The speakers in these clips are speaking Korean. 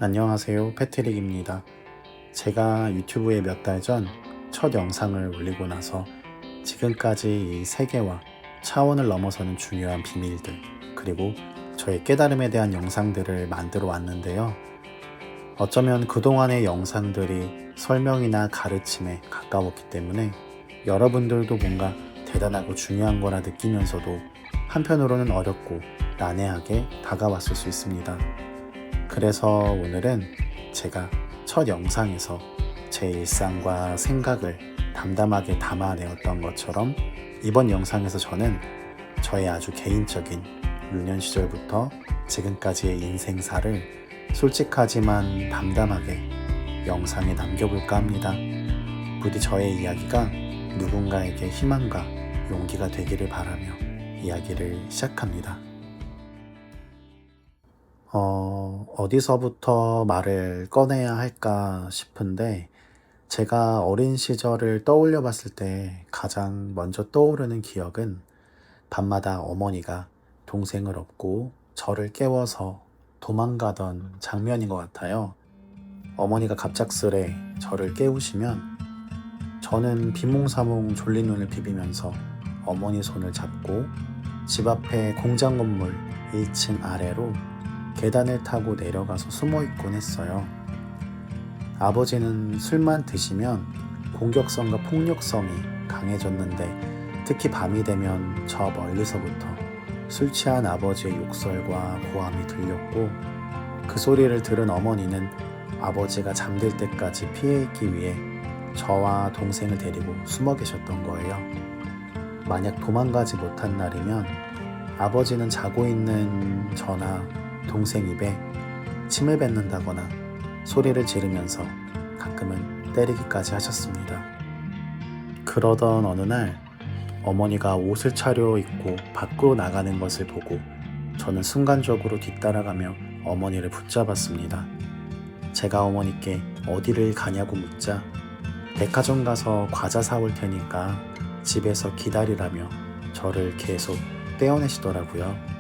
안녕하세요, 패트릭입니다. 제가 유튜브에 몇 달 전 첫 영상을 올리고 나서 지금까지 이 세계와 차원을 넘어서는 중요한 비밀들, 그리고 저의 깨달음에 대한 영상들을 만들어 왔는데요. 어쩌면 그동안의 영상들이 설명이나 가르침에 가까웠기 때문에 여러분들도 뭔가 대단하고 중요한 거라 느끼면서도 한편으로는 어렵고 난해하게 다가왔을 수 있습니다. 그래서 오늘은 제가 첫 영상에서 제 일상과 생각을 담담하게 담아내었던 것처럼 이번 영상에서 저는 저의 아주 개인적인 유년 시절부터 지금까지의 인생사를 솔직하지만 담담하게 영상에 남겨볼까 합니다. 부디 저의 이야기가 누군가에게 희망과 용기가 되기를 바라며 이야기를 시작합니다. 어디서부터 말을 꺼내야 할까 싶은데, 제가 어린 시절을 떠올려 봤을 때 가장 먼저 떠오르는 기억은 밤마다 어머니가 동생을 업고 저를 깨워서 도망가던 장면인 것 같아요. 어머니가 갑작스레 저를 깨우시면 저는 비몽사몽 졸린 눈을 비비면서 어머니 손을 잡고 집 앞에 공장 건물 1층 아래로 계단을 타고 내려가서 숨어 있곤 했어요. 아버지는 술만 드시면 공격성과 폭력성이 강해졌는데, 특히 밤이 되면 저 멀리서부터 술 취한 아버지의 욕설과 고함이 들렸고, 그 소리를 들은 어머니는 아버지가 잠들 때까지 피해 있기 위해 저와 동생을 데리고 숨어 계셨던 거예요. 만약 도망가지 못한 날이면 아버지는 자고 있는 저나 동생 입에 침을 뱉는다거나 소리를 지르면서 가끔은 때리기까지 하셨습니다. 그러던 어느 날 어머니가 옷을 차려입고 밖으로 나가는 것을 보고 저는 순간적으로 뒤따라가며 어머니를 붙잡았습니다. 제가 어머니께 어디를 가냐고 묻자 백화점 가서 과자 사올 테니까 집에서 기다리라며 저를 계속 떼어내시더라고요.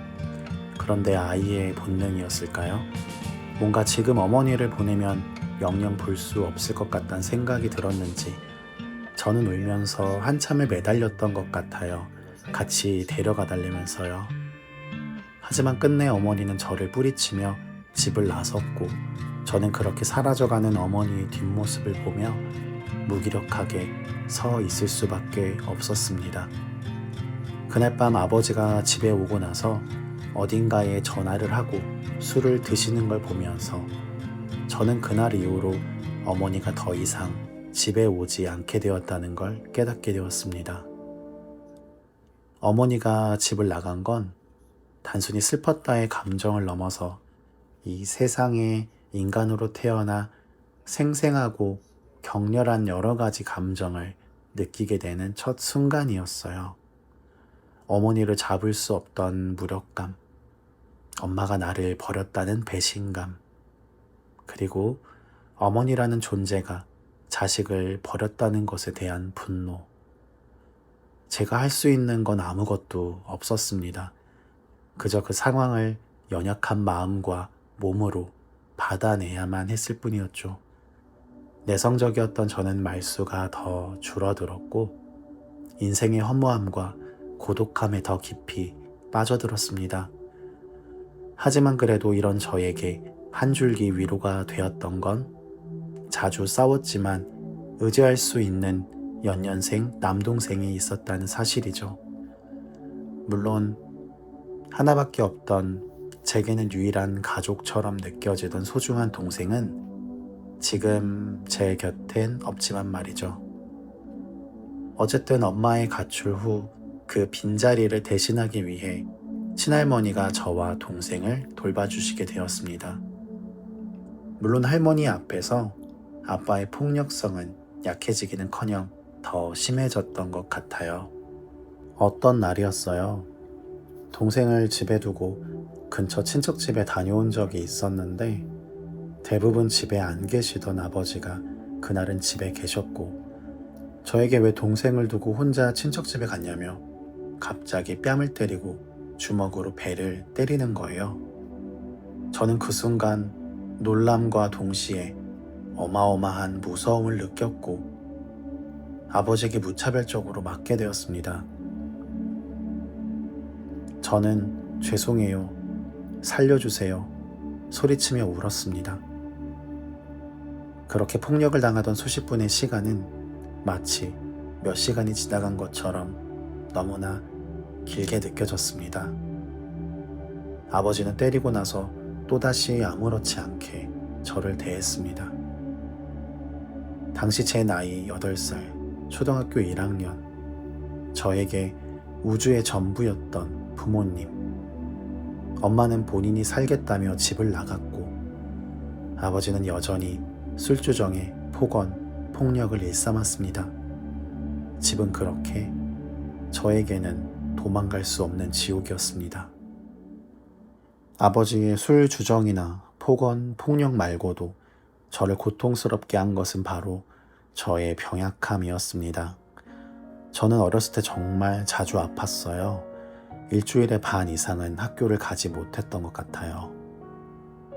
그런데 아이의 본능이었을까요? 뭔가 지금 어머니를 보내면 영영 볼 수 없을 것 같다는 생각이 들었는지 저는 울면서 한참을 매달렸던 것 같아요. 같이 데려가 달래면서요. 하지만 끝내 어머니는 저를 뿌리치며 집을 나섰고, 저는 그렇게 사라져가는 어머니의 뒷모습을 보며 무기력하게 서 있을 수밖에 없었습니다. 그날 밤 아버지가 집에 오고 나서 어딘가에 전화를 하고 술을 드시는 걸 보면서 저는 그날 이후로 어머니가 더 이상 집에 오지 않게 되었다는 걸 깨닫게 되었습니다. 어머니가 집을 나간 건 단순히 슬펐다의 감정을 넘어서 이 세상에 인간으로 태어나 생생하고 격렬한 여러 가지 감정을 느끼게 되는 첫 순간이었어요. 어머니를 잡을 수 없던 무력감, 엄마가 나를 버렸다는 배신감, 그리고 어머니라는 존재가 자식을 버렸다는 것에 대한 분노. 제가 할 수 있는 건 아무것도 없었습니다. 그저 그 상황을 연약한 마음과 몸으로 받아내야만 했을 뿐이었죠. 내성적이었던 저는 말수가 더 줄어들었고, 인생의 허무함과 고독함에 더 깊이 빠져들었습니다. 하지만 그래도 이런 저에게 한 줄기 위로가 되었던 건 자주 싸웠지만 의지할 수 있는 연년생 남동생이 있었다는 사실이죠. 물론 하나밖에 없던 제게는 유일한 가족처럼 느껴지던 소중한 동생은 지금 제 곁엔 없지만 말이죠. 어쨌든 엄마의 가출 후 그 빈자리를 대신하기 위해 친할머니가 저와 동생을 돌봐주시게 되었습니다. 물론 할머니 앞에서 아빠의 폭력성은 약해지기는커녕 더 심해졌던 것 같아요. 어떤 날이었어요. 동생을 집에 두고 근처 친척집에 다녀온 적이 있었는데, 대부분 집에 안 계시던 아버지가 그날은 집에 계셨고, 저에게 왜 동생을 두고 혼자 친척집에 갔냐며 갑자기 뺨을 때리고 주먹으로 배를 때리는 거예요. 저는 그 순간 놀람과 동시에 어마어마한 무서움을 느꼈고 아버지에게 무차별적으로 맞게 되었습니다. 저는 죄송해요, 살려주세요 소리치며 울었습니다. 그렇게 폭력을 당하던 수십 분의 시간은 마치 몇 시간이 지나간 것처럼 너무나 길게 느껴졌습니다. 아버지는 때리고 나서 또다시 아무렇지 않게 저를 대했습니다. 당시 제 나이 8살, 초등학교 1학년, 저에게 우주의 전부였던 부모님. 엄마는 본인이 살겠다며 집을 나갔고 아버지는 여전히 술주정에 폭언, 폭력을 일삼았습니다. 집은 그렇게 저에게는 도망갈 수 없는 지옥이었습니다. 아버지의 술 주정이나 폭언, 폭력 말고도 저를 고통스럽게 한 것은 바로 저의 병약함이었습니다. 저는 어렸을 때 정말 자주 아팠어요. 일주일에 반 이상은 학교를 가지 못했던 것 같아요.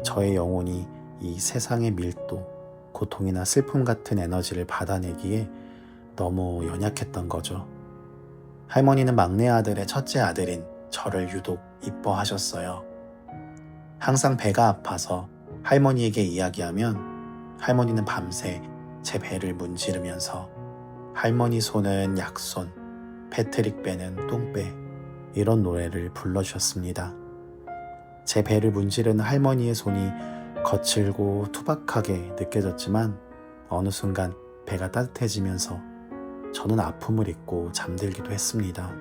저의 영혼이 이 세상의 밀도, 고통이나 슬픔 같은 에너지를 받아내기에 너무 연약했던 거죠. 할머니는 막내 아들의 첫째 아들인 저를 유독 이뻐하셨어요. 항상 배가 아파서 할머니에게 이야기하면 할머니는 밤새 제 배를 문지르면서 할머니 손은 약손, 패트릭 배는 똥배 이런 노래를 불러주셨습니다. 제 배를 문지르는 할머니의 손이 거칠고 투박하게 느껴졌지만 어느 순간 배가 따뜻해지면서 저는 아픔을 잊고 잠들기도 했습니다.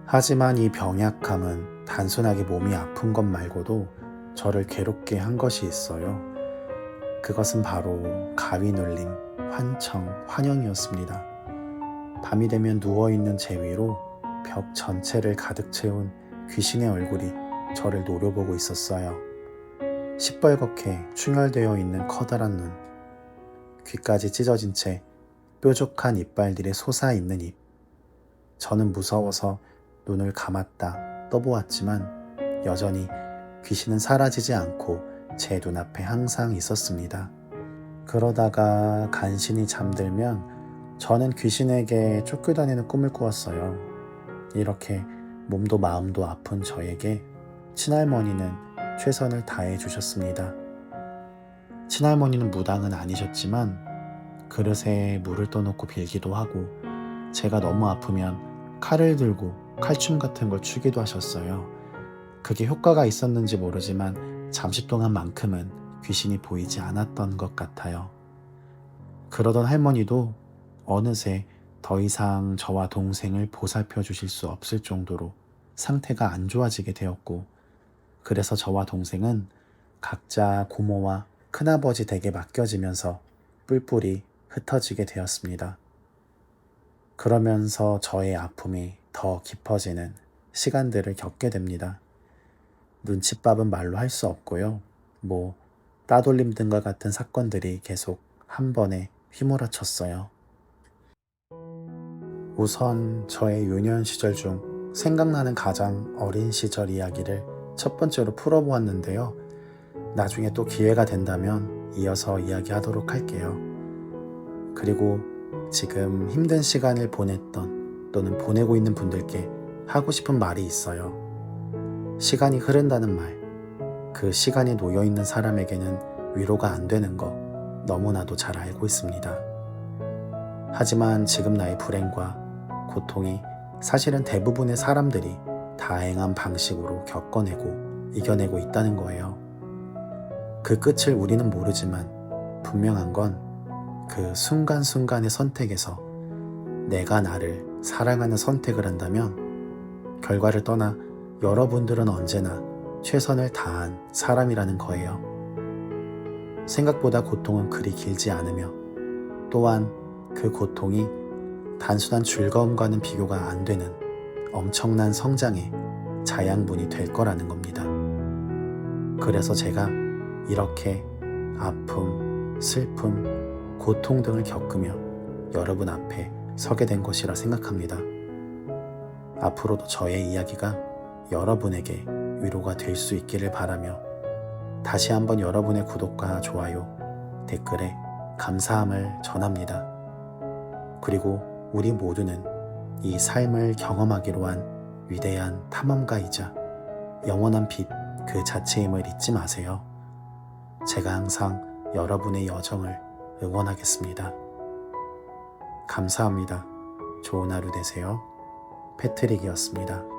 하지만 이 병약함은 단순하게 몸이 아픈 것 말고도 저를 괴롭게 한 것이 있어요. 그것은 바로 가위 눌림, 환청, 환영이었습니다. 밤이 되면 누워있는 제 위로 벽 전체를 가득 채운 귀신의 얼굴이 저를 노려보고 있었어요. 시뻘겋게 충혈되어 있는 커다란 눈, 귀까지 찢어진 채 뾰족한 이빨들이 솟아있는 입. 저는 무서워서 눈을 감았다 떠보았지만 여전히 귀신은 사라지지 않고 제 눈앞에 항상 있었습니다. 그러다가 간신히 잠들면 저는 귀신에게 쫓겨다니는 꿈을 꾸었어요. 이렇게 몸도 마음도 아픈 저에게 친할머니는 최선을 다해 주셨습니다. 친할머니는 무당은 아니셨지만 그릇에 물을 떠놓고 빌기도 하고 제가 너무 아프면 칼을 들고 칼춤 같은 걸 추기도 하셨어요. 그게 효과가 있었는지 모르지만 잠시 동안만큼은 귀신이 보이지 않았던 것 같아요. 그러던 할머니도 어느새 더 이상 저와 동생을 보살펴 주실 수 없을 정도로 상태가 안 좋아지게 되었고, 그래서 저와 동생은 각자 고모와 큰아버지 댁에 맡겨지면서 뿔뿔이 흩어지게 되었습니다. 그러면서 저의 아픔이 더 깊어지는 시간들을 겪게 됩니다. 눈칫밥은 말로 할 수 없고요. 따돌림 등과 같은 사건들이 계속 한 번에 휘몰아쳤어요. 우선 저의 유년 시절 중 생각나는 가장 어린 시절 이야기를 첫 번째로 풀어보았는데요. 나중에 또 기회가 된다면 이어서 이야기하도록 할게요. 그리고 지금 힘든 시간을 보냈던 또는 보내고 있는 분들께 하고 싶은 말이 있어요. 시간이 흐른다는 말, 그 시간에 놓여있는 사람에게는 위로가 안 되는 거 너무나도 잘 알고 있습니다. 하지만 지금 나의 불행과 고통이 사실은 대부분의 사람들이 다양한 방식으로 겪어내고 이겨내고 있다는 거예요. 그 끝을 우리는 모르지만 분명한 건 그 순간순간의 선택에서 내가 나를 사랑하는 선택을 한다면 결과를 떠나 여러분들은 언제나 최선을 다한 사람이라는 거예요. 생각보다 고통은 그리 길지 않으며 또한 그 고통이 단순한 즐거움과는 비교가 안 되는 엄청난 성장의 자양분이 될 거라는 겁니다. 그래서 제가 이렇게 아픔, 슬픔, 고통 등을 겪으며 여러분 앞에 서게 된 것이라 생각합니다. 앞으로도 저의 이야기가 여러분에게 위로가 될 수 있기를 바라며 다시 한번 여러분의 구독과 좋아요, 댓글에 감사함을 전합니다. 그리고 우리 모두는 이 삶을 경험하기로 한 위대한 탐험가이자 영원한 빛 그 자체임을 잊지 마세요. 제가 항상 여러분의 여정을 응원하겠습니다. 감사합니다. 좋은 하루 되세요. 패트릭이었습니다.